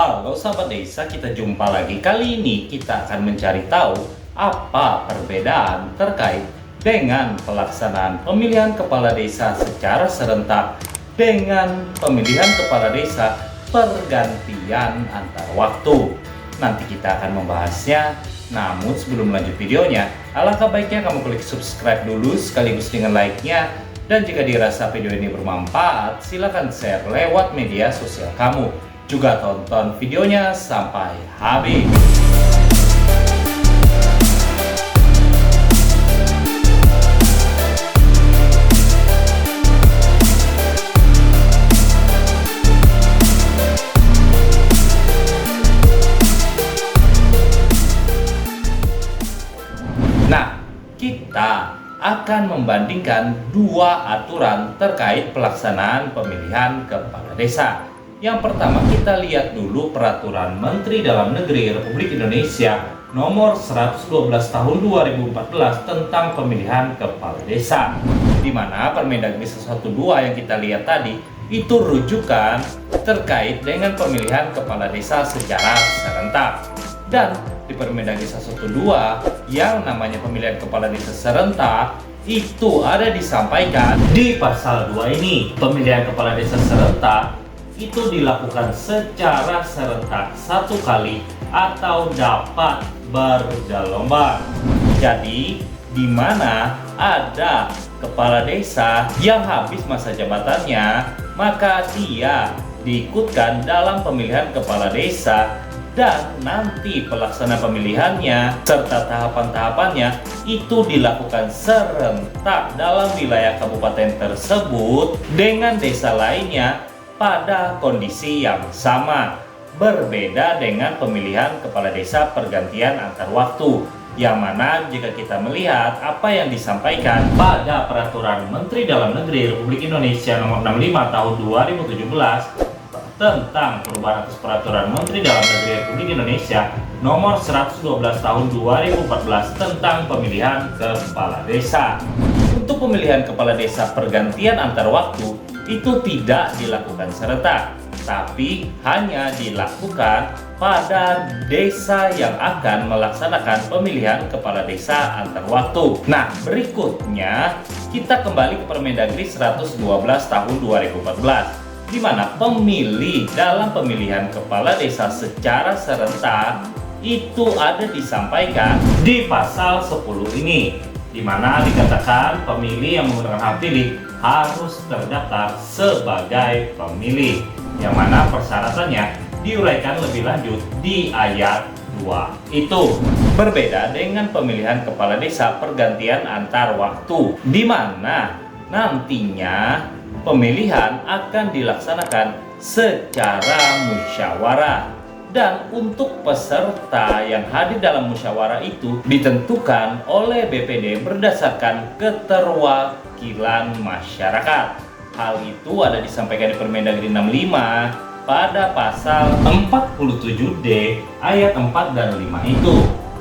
Halo sahabat desa, kita jumpa lagi. Kali ini kita akan mencari tahu apa perbedaan terkait dengan pelaksanaan pemilihan kepala desa secara serentak dengan pemilihan kepala desa pergantian antar waktu. Nanti kita akan membahasnya. Namun sebelum lanjut videonya, alangkah baiknya kamu klik subscribe dulu sekaligus dengan like-nya. Dan jika dirasa video ini bermanfaat, silakan share lewat media sosial kamu. Juga tonton videonya sampai habis. Nah, kita akan membandingkan dua aturan terkait pelaksanaan pemilihan kepala desa. Yang pertama, kita lihat dulu Peraturan Menteri Dalam Negeri Republik Indonesia Nomor 112 Tahun 2014 tentang pemilihan kepala desa, di mana Permendagri 112 yang kita lihat tadi itu rujukan terkait dengan pemilihan kepala desa secara serentak. Dan di Permendagri 112 yang namanya pemilihan kepala desa serentak itu ada disampaikan di pasal 2 ini. Pemilihan kepala desa serentak itu dilakukan secara serentak satu kali atau dapat bergelombang. Jadi di mana ada kepala desa yang habis masa jabatannya, maka dia diikutkan dalam pemilihan kepala desa, dan nanti pelaksana pemilihannya serta tahapan-tahapannya itu dilakukan serentak dalam wilayah kabupaten tersebut dengan desa lainnya pada kondisi yang sama. Berbeda dengan pemilihan kepala desa pergantian antar waktu, yang mana jika kita melihat apa yang disampaikan pada Peraturan Menteri Dalam Negeri Republik Indonesia Nomor 65 Tahun 2017 tentang perubahan atas Peraturan Menteri Dalam Negeri Republik Indonesia Nomor 112 Tahun 2014 tentang pemilihan kepala desa. Untuk pemilihan kepala desa pergantian antar waktu itu tidak dilakukan serentak, tapi hanya dilakukan pada desa yang akan melaksanakan pemilihan kepala desa antar waktu. Nah, berikutnya kita kembali ke Permendagri 112 Tahun 2014, di mana pemilih dalam pemilihan kepala desa secara serentak itu ada disampaikan di pasal 10 ini, di mana dikatakan pemilih yang menggunakan hak pilih harus terdaftar sebagai pemilih, yang mana persyaratannya diuraikan lebih lanjut di ayat 2. Itu berbeda dengan pemilihan kepala desa pergantian antar waktu, di mana nantinya pemilihan akan dilaksanakan secara musyawarah, dan untuk peserta yang hadir dalam musyawarah itu ditentukan oleh BPD berdasarkan keterwakilan masyarakat. Hal itu ada disampaikan di Permendagri 65 pada pasal 47D ayat 4 dan 5 itu,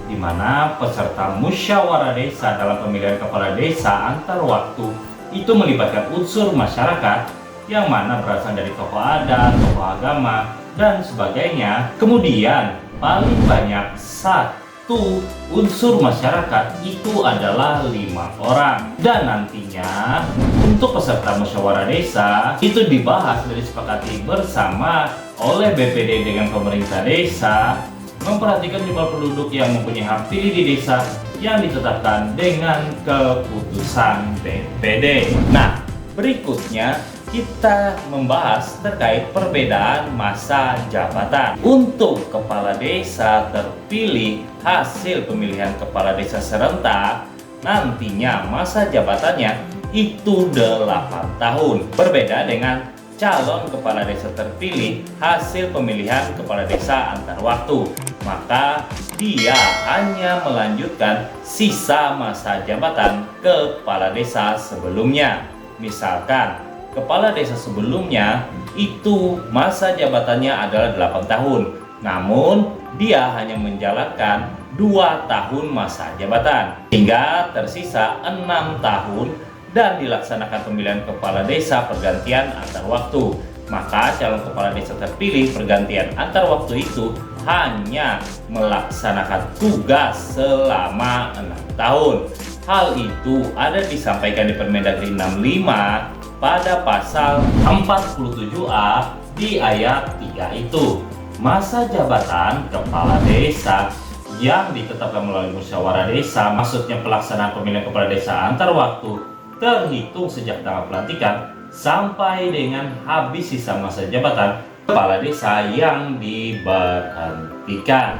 di mana peserta musyawarah desa dalam pemilihan kepala desa antar waktu itu melibatkan unsur masyarakat yang mana berasal dari tokoh adat, tokoh agama, dan sebagainya. Kemudian paling banyak satu unsur masyarakat itu adalah 5 orang. Dan nantinya untuk peserta musyawarah desa itu dibahas dan disepakati bersama oleh BPD dengan pemerintah desa, memperhatikan jumlah penduduk yang mempunyai hak pilih di desa yang ditetapkan dengan keputusan BPD. Nah, berikutnya kita membahas terkait perbedaan masa jabatan. Untuk kepala desa terpilih hasil pemilihan kepala desa serentak, nantinya masa jabatannya itu 8 tahun. Berbeda dengan calon kepala desa terpilih hasil pemilihan kepala desa antar waktu, maka dia hanya melanjutkan sisa masa jabatan kepala desa sebelumnya. Misalkan kepala desa sebelumnya itu masa jabatannya adalah 8 tahun, namun dia hanya menjalankan 2 tahun masa jabatan, hingga tersisa 6 tahun dan dilaksanakan pemilihan kepala desa pergantian antar waktu. Maka calon kepala desa terpilih pergantian antar waktu itu hanya melaksanakan tugas selama 6 tahun. Hal itu ada disampaikan di Permendagri 65 pada pasal 47A di ayat 3 itu. Masa jabatan kepala desa yang ditetapkan melalui musyawarah desa, maksudnya pelaksanaan pemilihan kepala desa antar waktu, terhitung sejak tanggal pelantikan sampai dengan habis sisa masa jabatan kepala desa yang diberhentikan.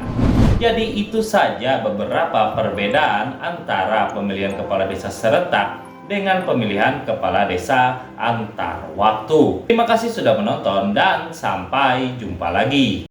Jadi itu saja beberapa perbedaan antara pemilihan kepala desa serentak dengan pemilihan kepala desa antar waktu. Terima kasih sudah menonton dan sampai jumpa lagi.